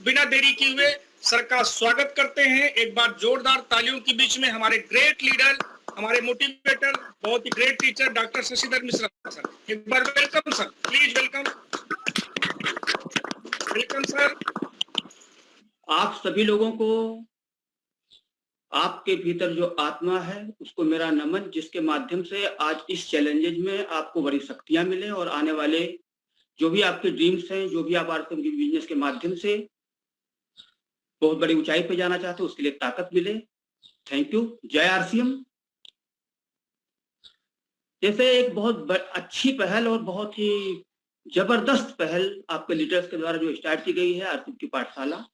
बिना देरी किए हुए सर का स्वागत करते हैं। एक बार जोरदार तालियों के बीच में हमारे ग्रेट लीडर, हमारे मोटिवेटर, बहुत ही great teacher doctor Shashidhar Mishra sir. एक बार welcome sir, please welcome. Welcome sir. आप सभी लोगों को आपके भीतर जो आत्मा है उसको मेरा नमन, जिसके माध्यम से आज इस चैलेंजेज में आपको बड़ी शक्तियां मिले और आने वाले जो भी आपके ड्रीम्स हैं, जो भी आप आरसीएम के बिजनेस के माध्यम से बहुत बड़ी ऊंचाई पे जाना चाहते हो, उसके लिए ताकत मिले। Thank you. जय आरसीएम। जैसे एक बहुत अच्छी पहल और बहुत ही जबरदस्त पहल आपके लीडर्स के द्वारा जो स्टार्ट की गई है आरसीएम की पाठशाला,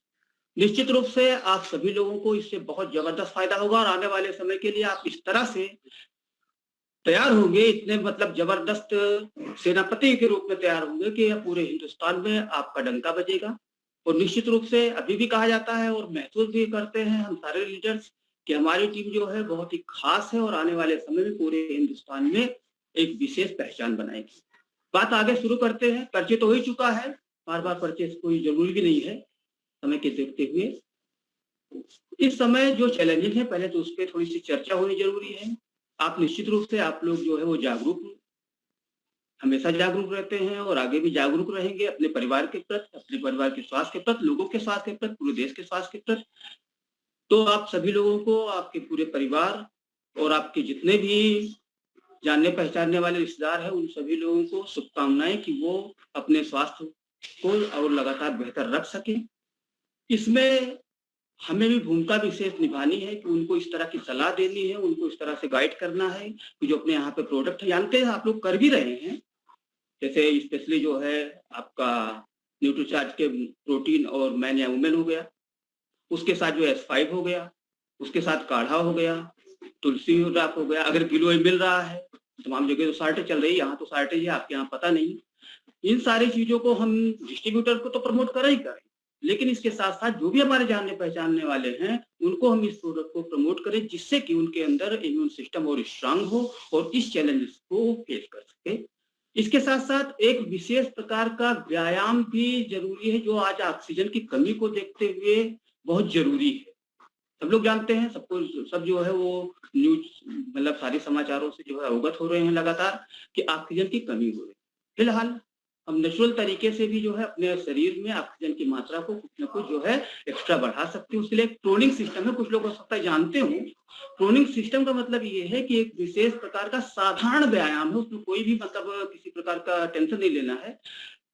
निश्चित रूप से आप सभी लोगों को इससे बहुत जबरदस्त फायदा होगा और आने वाले समय के लिए आप इस तरह से तैयार होंगे, इतने मतलब जबरदस्त सेनापति के रूप में तैयार होंगे कि पूरे हिंदुस्तान में आपका डंका बजेगा। और निश्चित रूप से अभी भी कहा जाता है और महसूस भी करते हैं हम सारे लीडर्स कि हमारी टीम जो है बहुत ही खास है और आने वाले समय में पूरे हिंदुस्तान में एक विशेष पहचान बनाएगी। बात आगे शुरू करते हैं। परिचय तो हो ही चुका है, बार बार परिचय कोई जरूरी भी नहीं है समय के देखते हुए। इस समय जो चैलेंजेस है पहले तो उस पर थोड़ी सी चर्चा होनी जरूरी है। आप निश्चित रूप से आप लोग जो है वो जागरूक, हमेशा जागरूक रहते हैं और आगे भी जागरूक रहेंगे अपने परिवार के प्रति, अपने परिवार के स्वास्थ्य के प्रति, लोगों के स्वास्थ्य के प्रति, पूरे देश के स्वास्थ्य के प्रति। तो आप सभी लोगों को, आपके पूरे परिवार और आपके जितने भी जानने पहचानने वाले रिश्तेदार हैं, उन सभी लोगों को शुभकामनाएं कि वो अपने स्वास्थ्य को और लगातार बेहतर रख सके। इसमें हमें भी भूमिका विशेष निभानी है कि उनको इस तरह की सलाह देनी है, उनको इस तरह से गाइड करना है कि जो अपने यहाँ पे प्रोडक्ट है, जानते हैं आप लोग कर भी रहे हैं, जैसे स्पेशली जो है आपका न्यूट्रीचार्ज के प्रोटीन और मैन या वुमेन हो गया, उसके साथ जो S5 हो गया, उसके साथ काढ़ा हो गया, तुलसी ड्राप हो गया। अगर किलो मिल रहा है, तमाम जगह तो शॉर्टेज चल रही है, यहाँ तो शॉर्टेज है, आपके यहाँ पता नहीं। इन सारी चीजों को हम डिस्ट्रीब्यूटर को तो प्रमोट करें ही करें, लेकिन इसके साथ साथ जो भी हमारे जानने पहचानने वाले हैं उनको हम इस प्रोडक्ट को प्रमोट करें, जिससे कि उनके अंदर इम्यून सिस्टम और स्ट्रांग हो और इस चैलेंजेस को फेस कर सके। इसके साथ साथ एक विशेष प्रकार का व्यायाम भी जरूरी है, जो आज ऑक्सीजन की कमी को देखते हुए बहुत जरूरी है। सब लोग जानते हैं, सबको सब जो है वो न्यूज मतलब सारे समाचारों से जो है अवगत हो रहे हैं लगातार कि ऑक्सीजन की कमी हो रही है। फिलहाल हम नेचुरल तरीके से भी जो है अपने शरीर में ऑक्सीजन की मात्रा को कुछ न कुछ जो है एक्स्ट्रा बढ़ा सकते हैं। उसके लिए एक प्रोनिंग सिस्टम है, कुछ लोग हो सकता है जानते हो। प्रोनिंग सिस्टम का मतलब ये है कि एक विशेष प्रकार का साधारण व्यायाम है, उसमें कोई भी मतलब किसी प्रकार का टेंशन नहीं लेना है।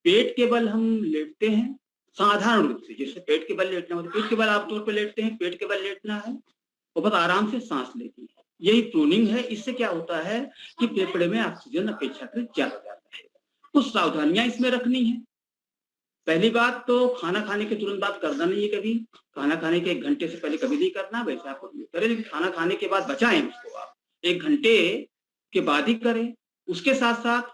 पेट के बल हम लेटते हैं साधारण रूप से, जैसे पेट के बल लेटना होता है, पेट के बल आमतौर पर लेटते हैं, पेट के बल लेटना है और बस आराम से सांस लेनी है, यही प्रूनिंग है। इससे क्या होता है कि फेफड़े में ऑक्सीजन अपेक्षाकृत ज्यादा जाता है। कुछ सावधानियां इसमें रखनी है। पहली बात तो खाना खाने के तुरंत बाद करना नहीं है, कभी खाना खाने के 1 घंटे से पहले कभी नहीं करना, वैसे आप करें, लेकिन खाना खाने के बाद बचाएं उसको, आप 1 घंटे के बाद ही करें। उसके साथ साथ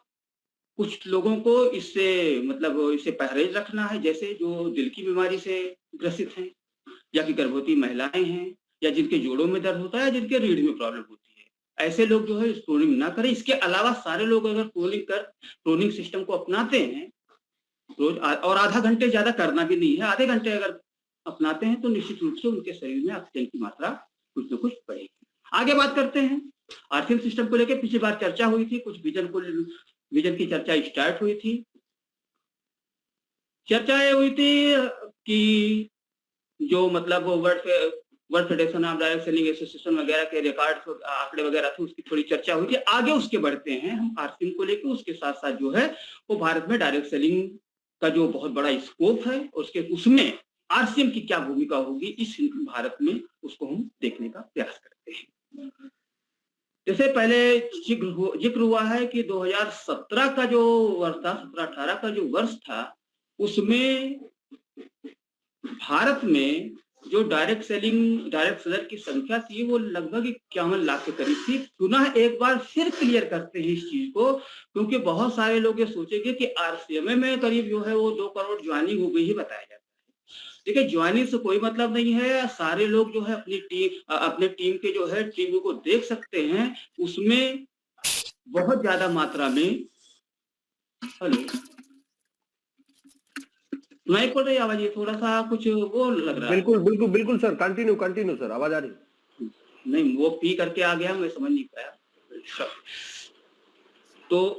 कुछ लोगों को इससे मतलब इससे परहेज रखना है, जैसे जो दिल की बीमारी से ग्रसित हैं या कि गर्भवती महिलाएं हैं या जिनके जोड़ों में दर्द होता है या जिनके रीढ़ में प्रॉब्लम होती है, ऐसे लोग जो है प्रोनिंग ना करें। इसके अलावा सारे लोग अगर प्रोनिंग सिस्टम को अपनाते हैं रोज, और आधा घंटे ज्यादा करना भी नहीं है, आधे घंटे अगर अपनाते हैं तो निश्चित रूप से उनके शरीर में ऑक्सीजन की मात्रा कुछ न कुछ बढ़ेगी। आगे बात करते हैं आर्थिक सिस्टम को लेकर। पिछली बार चर्चा हुई थी, कुछ विजन की चर्चा स्टार्ट हुई थी। चर्चा ये हुई थी कि जो मतलब world federation of direct selling association वगैरह के रिकॉर्ड आंकड़े वगैरह थे, उसकी थोड़ी चर्चा हुई थी। आगे उसके बढ़ते हैं हम आरसीएम को लेकर। उसके साथ साथ जो है वो भारत में डायरेक्ट सेलिंग का जो बहुत बड़ा स्कोप है, उसमें आरसीएम की क्या भूमिका होगी इस भारत में, उसको हम देखने का प्रयास करते हैं। जैसे पहले जिक्र हुआ है कि 2017 का जो वर्ष था, 17-18 का जो वर्ष था, उसमें भारत में जो डायरेक्ट सेलर की संख्या थी वो लगभग 51 लाख के करीब थी। पुनः एक बार फिर क्लियर करते हैं इस चीज को, क्योंकि बहुत सारे लोग ये सोचेंगे कि आरसीएमए में करीब जो है वो 2 करोड़ ज्वाइनिंग हो गई ही बताया जाता है। देखिए, ज्वाइनिंग से कोई मतलब नहीं है। सारे लोग जो है अपने टीम के जो है टीम को देख सकते हैं, उसमें बहुत ज्यादा मात्रा में सुनाई पड़ रही है आवाज? ये थोड़ा सा कुछ वो लग रहा है। बिल्कुल बिल्कुल बिल्कुल सर, कंटिन्यू कंटिन्यू सर, आवाज आ रही। नहीं, वो पी करके आ गया, मैं समझ नहीं पाया। तो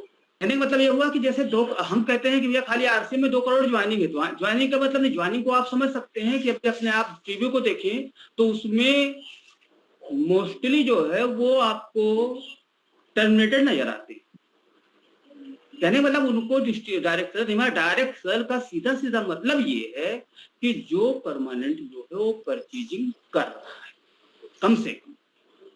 कहने का मतलब ये हुआ कि जैसे हम कहते हैं कि भैया खाली आरसीएम में 2 करोड़ ज्वाइनिंग है। ज्वाइनिंग का मतलब नहीं, ज्वाइनिंग को आप समझ सकते हैं कि अपने आप टीवी को देखें तो उसमें मोस्टली जो है वो आपको टर्मिनेटेड नजर आते हैं। कहने मतलब उनको डायरेक्ट सेल का सीधा सीधा मतलब ये है कि जो परमानेंट जो है वो परचेजिंग कर रहा है कम से कम,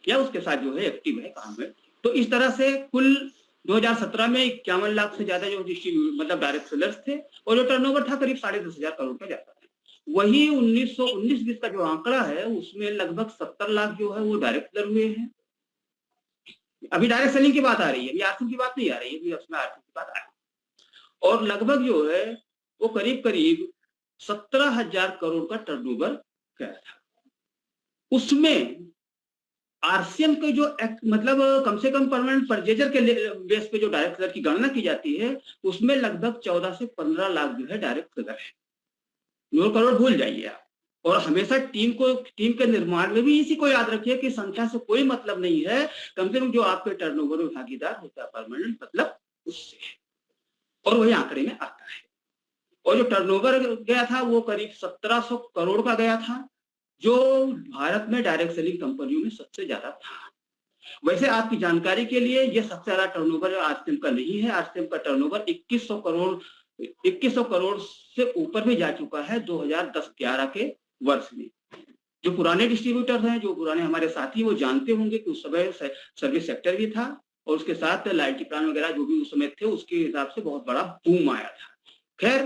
या उसके साथ जो है एक्टिव है काम है। तो इस तरह से कुल 2017 में 51 लाख से ज्यादा जो मतलब डायरेक्ट सेलर्स थे, और जो टर्नओवर था करीब 10,500 करोड़ का जाता है। वही 1919-20 का जो आंकड़ा है उसमें लगभग 70 लाख जो है वो डायरेक्ट सेलर हुए हैं। अभी डायरेक्ट सेलिंग की बात आ रही है, अभी आरसीएम की बात नहीं आ रही है, अभी उसमें आरसीएम की बात आ रही है। और लगभग जो है वो करीब 17,000 करोड़ का टर्नओवर गया था। उसमें आरसीएम के जो मतलब कम से कम परमानेंट परचेजर के बेस पे जो डायरेक्ट सेलर की गणना की जाती है उसमें लगभग 14 से 15 लाख जो है डायरेक्ट सेलर है। 9 करोड़ भूल जाइए आप। और हमेशा टीम के निर्माण में भी इसी को याद रखिए कि संख्या से कोई मतलब नहीं है, कम से कम जो आपके टर्नओवर में भागीदार होता है परमानेंट मतलब उससे है, और वही आंकड़े में आता है। और जो टर्नओवर गया था वो करीब 1700 करोड़ का गया था, जो भारत में डायरेक्ट सेलिंग कंपनियों में सबसे ज्यादा था। वैसे आपकी जानकारी के लिए ये सबसे ज्यादा टर्नओवर आरसीएम का नहीं है। आरसीएम का टर्नओवर 2100 करोड़ से ऊपर भी जा चुका है 2010-11 के वर्ष में। जो पुराने डिस्ट्रीब्यूटर हैं, जो पुराने हमारे साथी, वो जानते होंगे कि उस समय सर्विस सेक्टर भी था और उसके साथ लाइटी प्लान वगैरह जो भी उस समय थे उसके हिसाब से बहुत बड़ा बूम आया था। खैर,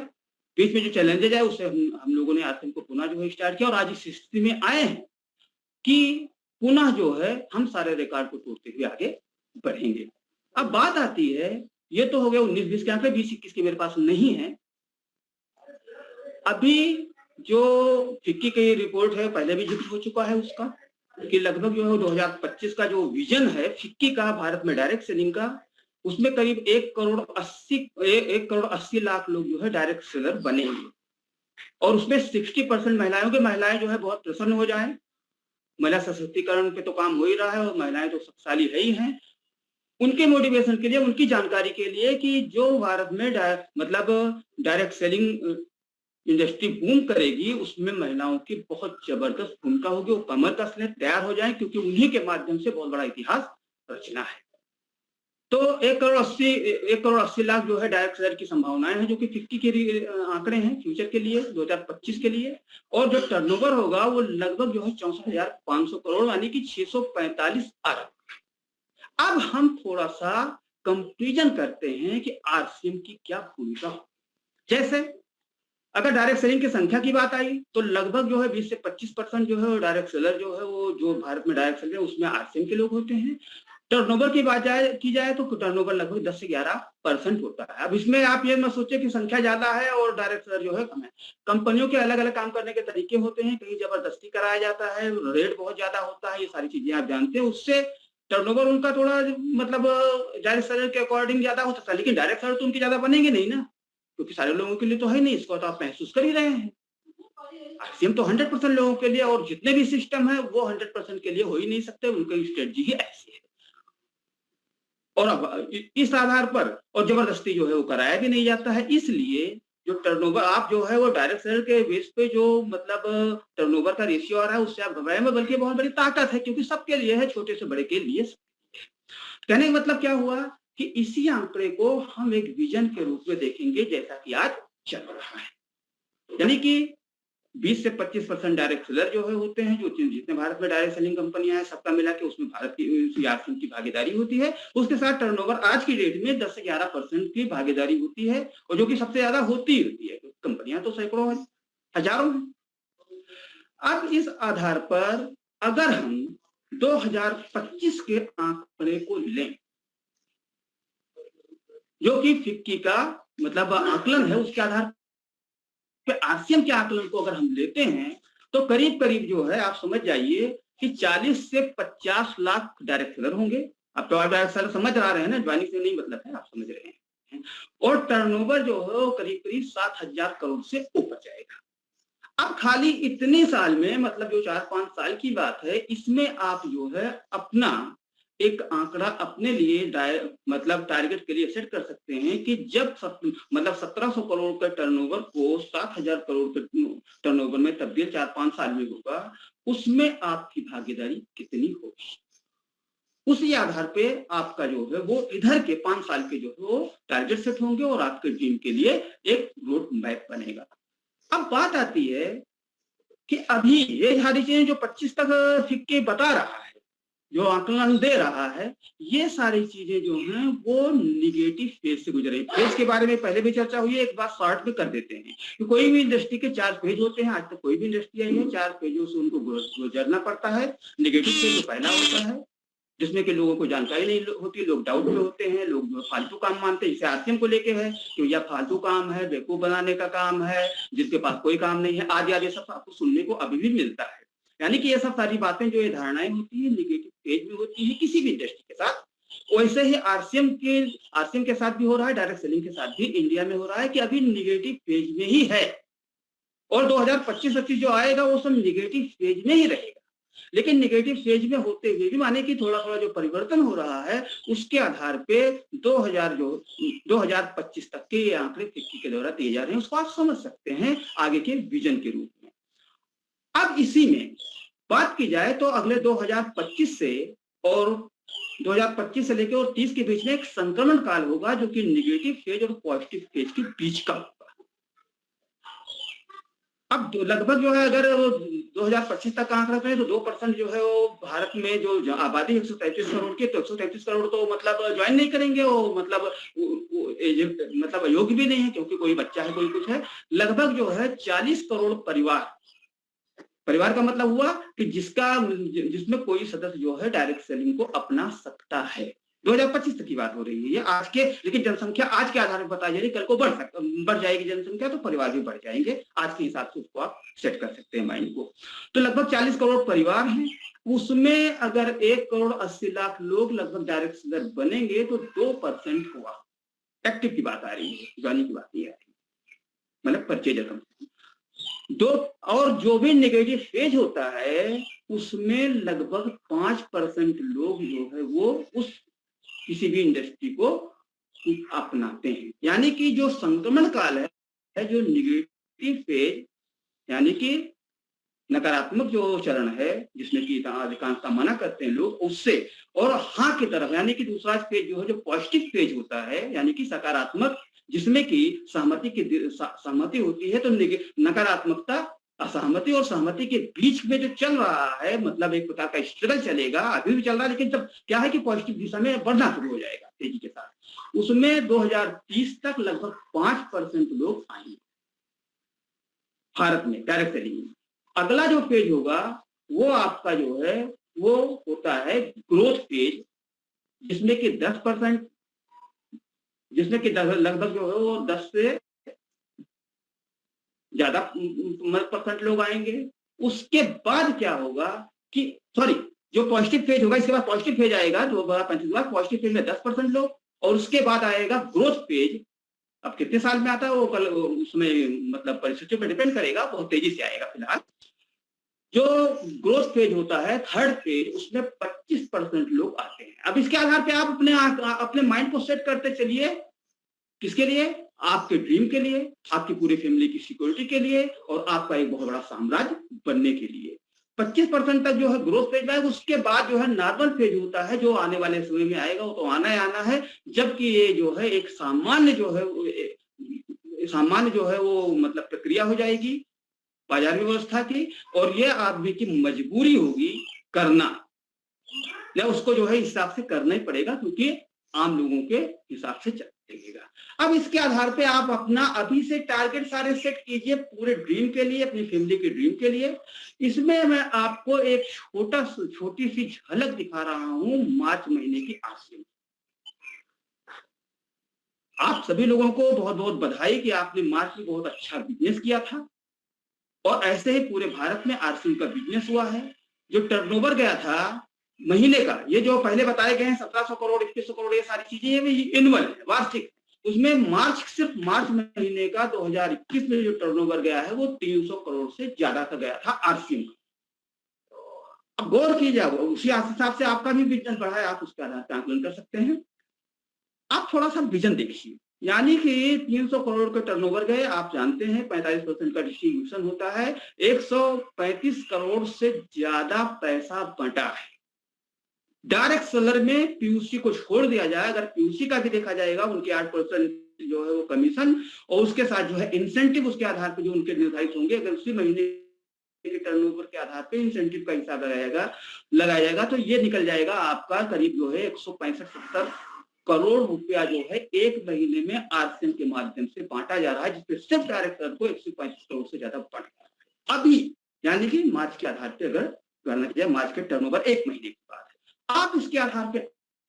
बीच में जो चैलेंजेज है उससे हम लोगों ने आरसीएम को पुनः जो है स्टार्ट किया और आज इस स्थिति में आए हैं कि पुनः जो है हम सारे रिकॉर्ड को तोड़ते हुए आगे बढ़ेंगे। अब बात आती है, ये तो हो गया 19-20 के आंकड़े, 20-21 के मेरे पास नहीं है। अभी जो फिक्की की रिपोर्ट है पहले भी जिक्र हो चुका है उसका, कि लगभग जो है 2025 का जो विजन है फिक्की का भारत में डायरेक्ट सेलिंग का, उसमें करीब 1 करोड़ 80 लाख लोग जो है डायरेक्ट सेलर बनेंगे। और उसमें 60% महिलाएं जो है बहुत प्रसन्न हो जाए। महिला सशक्तिकरण पे तो काम हो ही रहा है और महिलाएं तो शक्तिशाली है ही हैं। उनके मोटिवेशन के लिए, उनकी जानकारी के लिए कि जो भारत में मतलब डायरेक्ट सेलिंग इंडस्ट्री बूम करेगी उसमें महिलाओं की बहुत जबरदस्त भूमिका होगी। वो कमर कसने तैयार हो जाएं, क्योंकि उन्हीं के माध्यम से बहुत बड़ा इतिहास रचना है। तो 1 करोड़ 80 लाख जो है डायरेक्ट सेलर की संभावनाएं हैं, जो कि 50 के आंकड़े हैं फ्यूचर के लिए 2025 के लिए। और जो टर्नओवर होगा वो लगभग जो है 64,500 करोड़ यानी कि 645 अरब। अब हम थोड़ा सा कंपेरिजन करते हैं कि आरसीएम की क्या भूमिका हो। जैसे अगर डायरेक्ट सेलिंग की संख्या की बात आई तो लगभग जो है 20 से 25% जो है डायरेक्ट सेलर जो है वो जो भारत में डायरेक्ट सेलर है उसमें आरसीएम के लोग होते हैं। टर्नओवर की बात की जाए तो टर्नओवर लगभग 10 से 11% होता है। अब इसमें आप ये मत सोचिए कि संख्या ज्यादा है और डायरेक्ट सेलर जो है कम है। कंपनियों के अलग अलग काम करने के तरीके होते हैं, कहीं जबरदस्ती कराया जाता है, रेट बहुत ज्यादा होता है, ये सारी चीजें आप जानते हैं। उससे टर्नओवर उनका थोड़ा मतलब डायरेक्ट सेलर के अकॉर्डिंग ज्यादा हो सकता है, लेकिन डायरेक्ट सेलर तो उनकी ज्यादा बनेंगे नहीं ना, क्योंकि सारे लोगों के लिए तो है नहीं, इसको तो आप महसूस कर ही रहे हैं। आरसीएम तो 100% लोगों के लिए, और जितने भी सिस्टम है वो 100% के लिए हो ही नहीं सकते, उनकी स्ट्रेटजी ही ऐसी है। और अब इस आधार पर और जबरदस्ती जो है वो कराया भी नहीं जाता है। इसलिए जो टर्नओवर आप जो है वो डायरेक्ट सेलर के बेस पे जो मतलब टर्नओवर का रेशियो आ रहा है उससे आप घबराए में, बल्कि बहुत बड़ी ताकत है, क्योंकि सबके लिए है, छोटे से बड़े के लिए। कहने का मतलब क्या हुआ कि इसी आंकड़े को हम एक विजन के रूप में देखेंगे जैसा कि आज चल रहा है। यानी कि 20 से 25% डायरेक्ट सेलर जो है होते हैं, जो जितने भारत में डायरेक्ट सेलिंग कंपनियां हैं सबका मिला के उसमें भारत की आरसीएम की भागीदारी होती है। उसके साथ टर्नओवर आज की डेट में 10 से 11% की भागीदारी होती है, और जो कि सबसे ज्यादा होती है, कंपनियां तो सैकड़ों हजारों हैं। अब इस आधार पर अगर हम 2025 के आंकड़े को लें, जो कि फिक्की का मतलब आकलन है, उसके आधार पर आरसीएम के आकलन को अगर हम लेते हैं तो करीब करीब जो है आप समझ जाइए कि 40 से 50 लाख डायरेक्ट सेलर होंगे। आप तो डायरेक्ट सेलर समझ रहे हैं ना, ज्वाइनिंग से नहीं मतलब है, आप समझ रहे हैं। हैं और टर्नओवर जो है वो करीब करीब 7,000 करोड़ से ऊपर जाएगा। अब खाली इतने साल में, मतलब जो 4-5 साल की बात है, इसमें आप जो है अपना एक आंकड़ा अपने लिए मतलब टारगेट के लिए सेट कर सकते हैं कि जब मतलब 1700 करोड़ का टर्नओवर को 7,000 करोड़ के टर्नओवर में तब्दील 4-5 साल में होगा, उसमें आपकी भागीदारी कितनी होगी, उसी आधार पे आपका जो है वो इधर के 5 साल के जो है वो टारगेट सेट होंगे और आपके ड्रीम के लिए एक रोड मैप बनेगा। अब बात आती है कि अभी ये सारी चीजें जो 25 तक सिक्के बता रहा है, जो आकलन दे रहा है, ये सारी चीजें जो हैं वो निगेटिव फेज से गुजर रही। फेज के बारे में पहले भी चर्चा हुई है, एक बात शॉर्ट में कर देते हैं कि कोई भी इंडस्ट्री के 4 फेज होते हैं। आज तक कोई भी इंडस्ट्री आई है 4 फेजों से उनको गुजरना पड़ता है। निगेटिव फेज जो पहला होता है जिसमें कि लोगों को जानकारी नहीं होती, लोग डाउट में होते हैं, लोग जो फालतू काम मानते हैं, जैसे आरसीएम को लेके है कि यह फालतू काम है, बेवकूफ बनाने का काम है, जिसके पास कोई काम नहीं है, आदि आदि सब आपको सुनने को अभी भी मिलता है। यानी कि ये सब सारी बातें जो ये धारणाएं होती है निगेटिव फेज में होती है किसी भी इंडस्ट्री के साथ। वैसे ही आरसीएम के साथ भी हो रहा है, डायरेक्ट सेलिंग के साथ भी इंडिया में हो रहा है कि अभी निगेटिव फेज में ही है और 2025-25 जो आएगा वो सब निगेटिव फेज में ही रहेगा। लेकिन निगेटिव फेज में होते हुए भी माने कि थोड़ा थोड़ा जो परिवर्तन हो रहा है उसके आधार पे 2025 तक के आंकड़े फिक्की के द्वारा दिए जा रहे हैं, उसको आप समझ सकते हैं आगे के विजन के रूप में। अब इसी में बात की जाए तो अगले 2025 से और 2025 से लेकर और 30 के बीच में एक संक्रमण काल होगा जो कि निगेटिव फेज और पॉजिटिव फेज के बीच का होगा। अब लगभग जो है अगर 2025 तक आंकड़ा करें तो 2% जो है वो भारत में जो आबादी 133 करोड़ की, तो 133 करोड़ तो मतलब ज्वाइन नहीं करेंगे, वो मतलब योग्य भी नहीं है क्योंकि कोई बच्चा है, कोई कुछ है। लगभग जो है 40 करोड़ परिवार का मतलब हुआ कि जिसमें कोई सदस्य जो है डायरेक्ट सेलिंग को अपना सकता है। 2025 तक की बात हो रही है ये आज के, लेकिन जनसंख्या आज के आधार पर बताई जा रही है, कल को बढ़ जाएगी जनसंख्या तो परिवार भी बढ़ जाएंगे। आज के हिसाब से उसको आप सेट कर सकते हैं माइंड को। तो लगभग 40 करोड़ परिवार हैं, उसमें अगर 1 करोड़ 80 लाख लोग लगभग डायरेक्ट सेलर बनेंगे तो 2% हुआ। एक्टिव की बात आ रही है, ज्वाइनिंग की बात नहीं आ रही, मतलब परचेजर। और जो भी नेगेटिव फेज होता है उसमें लगभग 5% लोग जो है वो उस किसी भी इंडस्ट्री को अपनाते हैं। यानी कि जो संक्रमण काल है, जो निगेटिव फेज यानी कि नकारात्मक जो चरण है जिसमें कि अधिकांशता मना करते हैं लोग, उससे और हाँ की तरफ यानी कि दूसरा फेज जो है जो पॉजिटिव फेज होता है यानी कि सकारात्मक, जिसमें कि सहमति होती है, तो नकारात्मकता, असहमति और सहमति के बीच में जो चल रहा है, मतलब एक प्रकार का स्ट्रगल चलेगा, अभी भी चल रहा है, लेकिन जब क्या है कि पॉजिटिव दिशा में बढ़ना शुरू हो जाएगा तेजी के साथ, उसमें 2030 तक लगभग 5% लोग आएंगे भारत में डायरेक्ट सेलिंग में। अगला जो फेज होगा वो आपका जो है वो होता है ग्रोथ फेज, जिसमें कि 10%, जिसमें कि लगभग जो है वो 10 से ज्यादा % लोग आएंगे। उसके बाद क्या होगा कि जो पॉजिटिव फेज होगा, इसके बाद पॉजिटिव फेज आएगा 2025 पॉजिटिव फेज में 10% लोग, और उसके बाद आएगा ग्रोथ फेज। अब कितने साल में आता है वो कल उसमें मतलब परिस्थितियों पर डिपेंड करेगा, बहुत तेजी से आएगा। फिलहाल जो ग्रोथ फेज होता है थर्ड फेज, उसमें 25% लोग आते हैं। अब इसके आधार पे आप अपने माइंड को सेट करते चलिए, किसके लिए? आपके ड्रीम के लिए, आपकी पूरी फैमिली की सिक्योरिटी के लिए और आपका एक बहुत बड़ा साम्राज्य बनने के लिए। 25% तक जो है ग्रोथ फेज है, उसके बाद जो है नॉर्मल फेज होता है जो आने वाले समय में आएगा, वो तो आना ही आना है, जबकि ये जो है एक सामान्य जो है वो मतलब प्रक्रिया हो जाएगी बाजार व्यवस्था की, और ये आदमी की मजबूरी होगी करना, या उसको जो है हिसाब से करना ही पड़ेगा क्योंकि आम लोगों के हिसाब से चलेगा। अब इसके आधार पे आप अपना अभी से टारगेट सारे सेट कीजिए पूरे ड्रीम के लिए, अपनी फैमिली के ड्रीम के लिए। इसमें मैं आपको एक छोटी सी झलक दिखा रहा हूं मार्च महीने की आरसीएम। आप सभी लोगों को बहुत बहुत बधाई कि आपने मार्च में बहुत अच्छा बिजनेस किया था, और ऐसे ही पूरे भारत में आरसीएम का बिजनेस हुआ है। जो टर्नओवर गया था महीने का, ये जो पहले बताए गए हैं 1700 करोड़ 2100 करोड़, ये सारी चीजें ये एनुअल है, वार्षिक। उसमें सिर्फ मार्च महीने का 2021 में जो टर्नओवर गया है वो 300 करोड़ से ज्यादा का गया था आरसीएम का। अब गौर कीजिए, उसी हिसाब से आपका भी बिजनेस बढ़ा है, आप उसके आधार पर आकलन कर सकते हैं। आप थोड़ा सा विजन देखिए, यानी कि 300 करोड़ के टर्नओवर गए, आप जानते हैं 45% का डिस्ट्रीब्यूशन होता है, 135 करोड़ से ज्यादा पैसा बंटा है। डायरेक्ट सेलर में पीयूसी को छोड़ दिया जाए, अगर पीयूसी का भी देखा जाएगा, उनके 8% जो है वो कमीशन और उसके साथ जो है इंसेंटिव उसके आधार पर जो उनके निर्धारित होंगे, अगर उसी महीने के टर्नओवर के आधार पे इंसेंटिव का हिसाब लगाया जाएगा तो ये निकल जाएगा आपका करीब जो है 165-70 करोड़ रुपया जो है एक महीने में आरसीएम के माध्यम से बांटा जा रहा है, जिसपे सिर्फ डायरेक्ट सेलर को 135 करोड़ से ज्यादा बढ़ गया अभी, यानी कि मार्च के आधार पे अगर गणना की जाए, मार्च के टर्नओवर एक महीने के बाद आप इसके आधार पे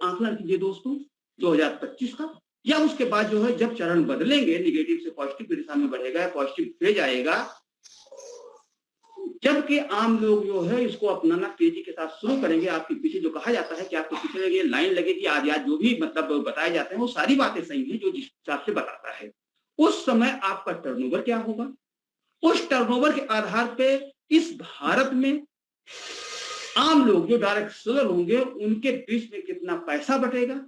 आंकलन कीजिए दोस्तों 2025 का, या उसके बाद जो है जब चरण बदलेंगे, निगेटिव से पॉजिटिव की दिशा में बढ़ेगा, पॉजिटिव फेज आएगा, जबकि आम लोग जो है इसको अपनाना तेजी के साथ शुरू करेंगे। आपके पीछे जो कहा जाता है कि आपके पीछे लगे लाइन लगेगी, आज जो भी मतलब बताए जाते हैं वो सारी बातें सही हैं जो जिस हिसाब से बताता है, उस समय आपका टर्नओवर क्या होगा, उस टर्नओवर के आधार पे इस भारत में आम लोग जो डायरेक्ट सेलर होंगे उनके बीच में कितना पैसा बटेगा,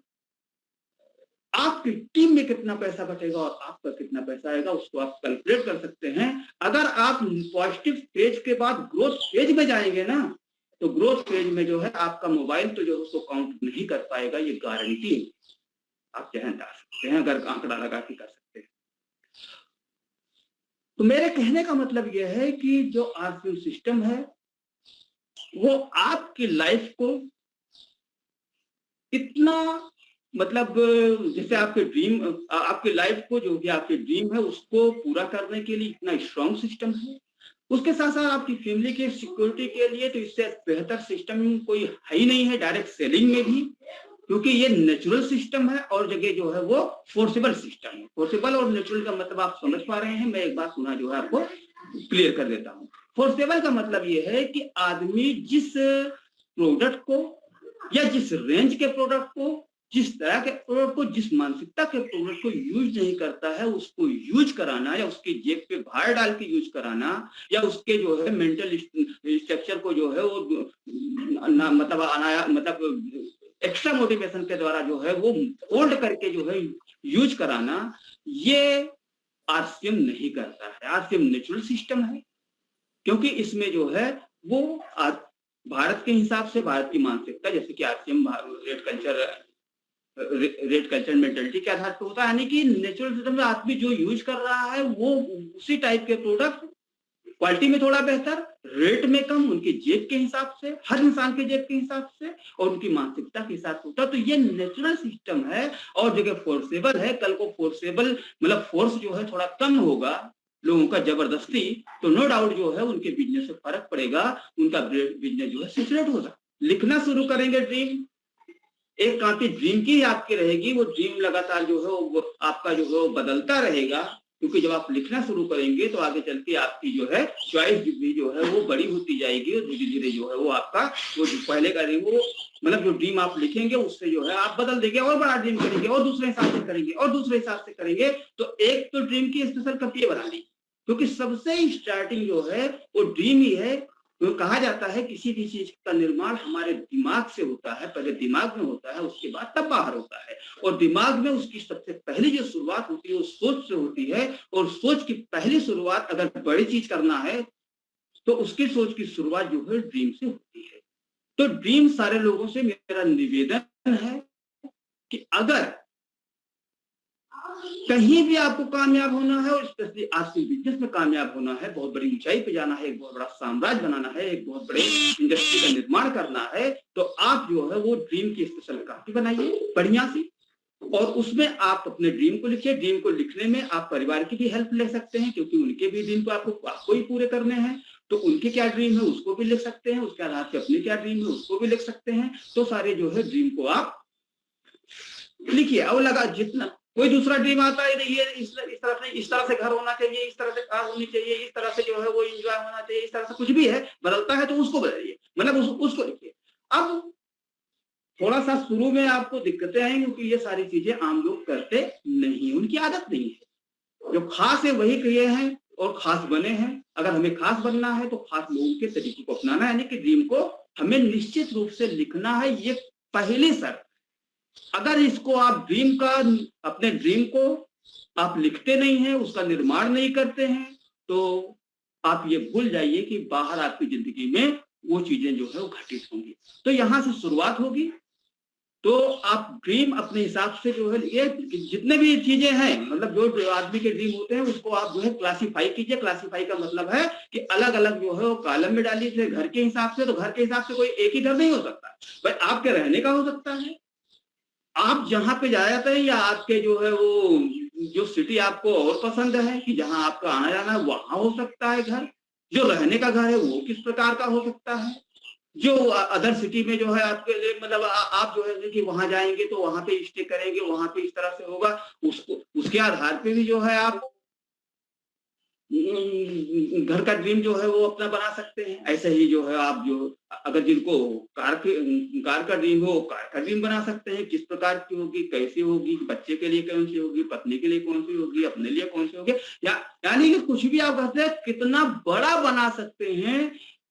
आपकी टीम में कितना पैसा बचेगा और आपका कितना पैसा आएगा, उसको आप कैलकुलेट कर सकते हैं। अगर आप पॉजिटिव फेज के बाद ग्रोथ फेज में जाएंगे ना, तो ग्रोथ फेज में जो है आपका मोबाइल तो जो है उसको काउंट नहीं कर पाएगा, ये गारंटी है। आप जहन डाल सकते हैं, अगर आंकड़ा लगा के कर सकते हैं। तो मेरे कहने का मतलब यह है कि जो आरसीएम सिस्टम है वो आपकी लाइफ को इतना मतलब जैसे आपके लाइफ को जो भी आपके ड्रीम है उसको पूरा करने के लिए इतना स्ट्रॉन्ग सिस्टम है। उसके साथ साथ आपकी फैमिली के सिक्योरिटी के लिए तो इससे बेहतर सिस्टम कोई है ही नहीं है डायरेक्ट सेलिंग में भी, क्योंकि ये नेचुरल सिस्टम है और जगह जो है वो फोर्सेबल सिस्टम है। फोर्सेबल और नेचुरल का मतलब आप समझ पा रहे हैं, मैं एक बात पुनः जो है आपको क्लियर कर देता हूँ। फोर्सेबल का मतलब ये है कि आदमी जिस प्रोडक्ट को या जिस रेंज के प्रोडक्ट को, जिस तरह के प्रोडक्ट को, जिस मानसिकता के प्रोडक्ट को यूज नहीं करता है उसको यूज कराना, या उसकी जेब पे भार डाल के यूज कराना, या उसके जो है मेंटल स्ट्रक्चर को जो है वो मतलब एक्स्ट्रा मोटिवेशन के द्वारा जो है वो होल्ड करके जो है यूज कराना, ये आरसीएम नहीं करता है। आरसीएम नेचुरल सिस्टम है, क्योंकि इसमें जो है वो भारत के हिसाब से, भारत की मानसिकता, जैसे कि आरसीएम रेट कल्चर मेंटलिटी के आधार पर होता है, यानी कि नेचुरल सिस्टम में आदमी जो यूज कर रहा है वो उसी टाइप के प्रोडक्ट क्वालिटी में थोड़ा बेहतर, रेट में कम, उनकी जेब के हिसाब से, हर इंसान के जेब के हिसाब से और उनकी मानसिकता के हिसाब से होता है। तो ये नेचुरल सिस्टम है और जगह फोर्सेबल है। कल को फोर्सेबल मतलब फोर्स जो है थोड़ा कम होगा लोगों का जबरदस्ती, तो नो डाउट जो है उनके बिजनेस से फर्क पड़ेगा, उनका बिजनेस जो है सैचुरेट होगा। लिखना शुरू करेंगे ड्रीम, एक कॉपी ड्रीम की आपकी रहेगी, वो ड्रीम लगातार जो है वो आपका जो है वो बदलता रहेगा, क्योंकि जब आप लिखना शुरू करेंगे तो आगे चल के आपकी जो है चॉइस भी जो है वो बड़ी होती जाएगी और धीरे धीरे जो है वो आपका वो जो पहले का वो मतलब जो ड्रीम आप लिखेंगे उससे जो है आप बदल देंगे और बड़ा ड्रीम करेंगे और दूसरे हिसाब से करेंगे और दूसरे हिसाब से करेंगे। तो एक तो ड्रीम की स्पेशल कॉपी बना ली, क्योंकि सबसे स्टार्टिंग जो है वो ड्रीम ही है। तो कहा जाता है किसी भी चीज का निर्माण हमारे दिमाग से होता है, पहले दिमाग में होता है उसके बाद तब बाहर होता है, और दिमाग में उसकी सबसे पहली जो शुरुआत होती है वो सोच से होती है, और सोच की पहली शुरुआत अगर बड़ी चीज करना है तो उसकी सोच की शुरुआत जो है ड्रीम से होती है। तो ड्रीम सारे लोगों से मेरा निवेदन है कि अगर कहीं भी आपको कामयाब होना है और स्पेशली आरसीएम बिजनेस में कामयाब होना है, बहुत बड़ी ऊंचाई पे जाना है, एक बहुत बड़ा साम्राज्य बनाना है, एक बहुत बड़े इंडस्ट्री का निर्माण करना है, तो आप जो है वो ड्रीम की स्पेशल कॉपी बनाइए बढ़िया सी, और उसमें आप अपने ड्रीम को लिखिए। ड्रीम को लिखने में आप परिवार की भी हेल्प ले सकते हैं, क्योंकि उनके भी ड्रीम को आपको ही पूरे करने हैं, तो उनके क्या ड्रीम है उसको भी लिख सकते हैं, उसके आधार से अपने क्या ड्रीम है उसको भी लिख सकते हैं। तो सारे जो है ड्रीम को आप लिखिए और लगा जितना कोई दूसरा ड्रीम आता है, ये इस तरह से घर होना चाहिए, इस तरह से कार होनी चाहिए, इस तरह से जो है वो एंजॉय होना चाहिए, इस तरह से कुछ भी है बदलता है तो उसको बदलिए, मतलब उसको लिखिए। अब थोड़ा सा शुरू में आपको दिक्कतें आएंगी, क्योंकि ये सारी चीजें आम लोग करते नहीं, उनकी आदत नहीं है। जो खास है वही किए हैं और खास बने हैं। अगर हमें खास बनना है तो खास लोगों के तरीके को अपनाना है, यानी कि ड्रीम को हमें निश्चित रूप से लिखना है। ये पहली शर्त। अगर इसको आप अपने ड्रीम को आप लिखते नहीं हैं, उसका निर्माण नहीं करते हैं, तो आप ये भूल जाइए कि बाहर आपकी जिंदगी में वो चीजें जो है वो घटित होंगी। तो यहां से शुरुआत होगी। तो आप ड्रीम अपने हिसाब से जो है, ये जितने भी चीजें हैं, मतलब जो आदमी के ड्रीम होते हैं उसको आप जो है क्लासिफाई कीजिए। क्लासिफाई का मतलब है कि अलग अलग जो है वो कॉलम में डालिए। जैसे घर के हिसाब से, तो घर के हिसाब से कोई एक ही घर नहीं हो सकता भाई, आपके रहने का हो सकता है। आप जहां पे जाते हैं या आपके जो है वो जो सिटी आपको और पसंद है कि जहां आपका आना जाना है, वहां हो सकता है घर। जो रहने का घर है वो किस प्रकार का हो सकता है। जो अदर सिटी में जो है आपके लिए, मतलब आप जो है कि वहां जाएंगे तो वहां पे स्टे करेंगे, वहां पे इस तरह से होगा, उसके आधार पे भी जो है आप घर का ड्रीम जो है वो अपना बना सकते हैं। ऐसे ही जो है आप जो अगर जिनको कार का ड्रीम हो, कार का ड्रीम बना सकते हैं। किस प्रकार की होगी, कैसी होगी, बच्चे के लिए कौन सी होगी, पत्नी के लिए कौन सी होगी, अपने लिए कौन सी होगी, यानी कि कुछ भी आप कहते हैं कितना बड़ा बना सकते हैं,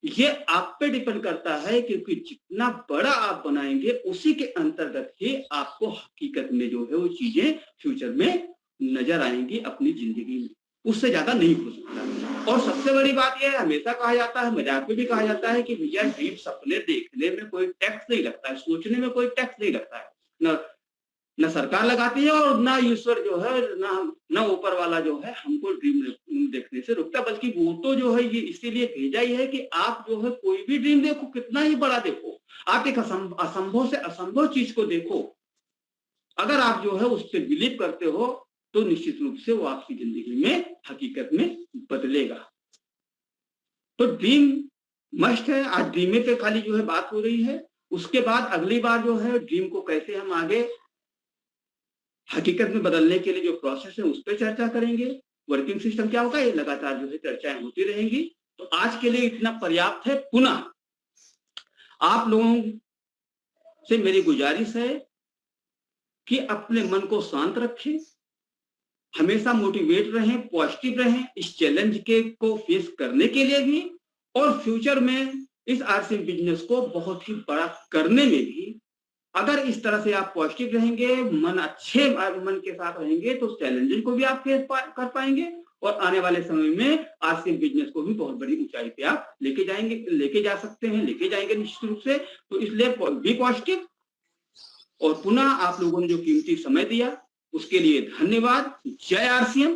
ये आप पे डिपेंड करता है। क्योंकि जितना बड़ा आप बनाएंगे उसी के अंतर्गत ही आपको हकीकत में जो है वो चीजें फ्यूचर में नजर आएंगी अपनी जिंदगी में। उससे ज्यादा नहीं हो सकता। और सबसे बड़ी बात यह हमेशा कहा जाता है, मजाक में भी कहा जाता है कि भैया ड्रीम सपने देखने में कोई टैक्स नहीं लगता है, सोचने में कोई टैक्स नहीं लगता है। न सरकार लगाती है और ना ईश्वर जो है, ना ऊपर वाला जो है हमको ड्रीम देखने से रोकता, बल्कि वो तो जो है ये इसीलिए भेजा ही है कि आप जो है कोई भी ड्रीम देखो, कितना ही बड़ा देखो, आप एक असंभव से असंभव चीज को देखो। अगर आप जो है उस पर बिलीव करते हो तो निश्चित रूप से वो आपकी जिंदगी में हकीकत में बदलेगा। तो ड्रीम मस्ट है। आज ड्रीम पे खाली जो है बात हो रही है। उसके बाद अगली बार जो है ड्रीम को कैसे हम आगे हकीकत में बदलने के लिए जो प्रोसेस है उस पर चर्चा करेंगे। वर्किंग सिस्टम क्या होगा, ये लगातार जो है चर्चाएं होती रहेंगी। तो आज के लिए इतना पर्याप्त है। पुनः आप लोगों से मेरी गुजारिश है कि अपने मन को शांत रखें, हमेशा मोटिवेट रहें, पॉजिटिव रहें इस चैलेंज को फेस करने के लिए भी, और फ्यूचर में इस आरसीएम बिजनेस को बहुत ही बड़ा करने में भी। अगर इस तरह से आप पॉजिटिव रहेंगे, अच्छे मन के साथ रहेंगे, तो चैलेंजेस को भी आप फेस कर पाएंगे और आने वाले समय में आरसीएम बिजनेस को भी बहुत बड़ी ऊंचाई पे आप लेके जा सकते हैं, लेके जाएंगे निश्चित रूप से। तो इसलिए बी पॉजिटिव। और पुनः आप लोगों ने जो कीमती समय दिया उसके लिए धन्यवाद। जय आरसीएम।